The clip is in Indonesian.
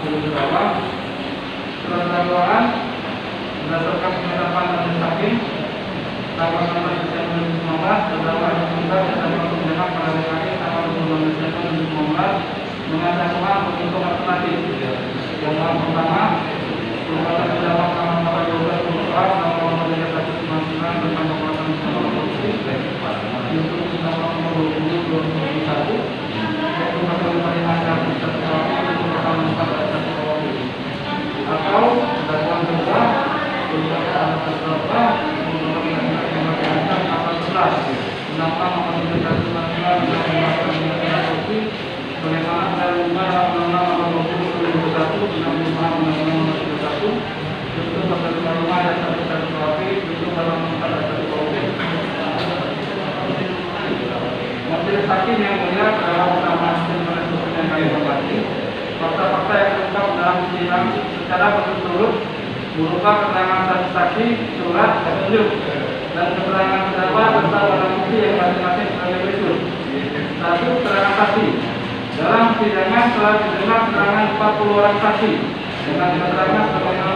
terdakwa. Surat dakwaan berdasarkan penetapan majelis hakim tanggal 16 Desember 2019, terdakwa diminta dan pembelaan pada DKI tanggal 22 Desember 2019 dengan dakwaan bentuk alternatif. Yang pertama, perbuatan terdakwa tanggal 12 Februari nomor 3199 tentang perbuatan bersama korupsi untuk terdakwa nomor 20/2021 yaitu pasal 55 dan 1 untuk pasal 4 atau dakwaan kedua perbuatan terdakwa Undang-Undang Nomor 3199 tentang korupsi bagaimana dari Undang-Undang Nomor 20/2021 dengan Undang-Undang Nomor 31 itu pasal 55 dan 1 KUHP itu dalam pasal 1 KUHP. Majelis hakim yang mulia adalah bersama hakim penuntut yang kami hormati. Fakta-fakta yang terungkap dalam sidang secara berturut-turut berupa keterangan saksi, surat, petunjuk dan keterangan terdakwa serta barang bukti yang masing-masing sebagai berikut. 1. Keterangan saksi. Dalam persidangan telah didengar keterangan 40 orang saksi dengan keterangan sebagaimana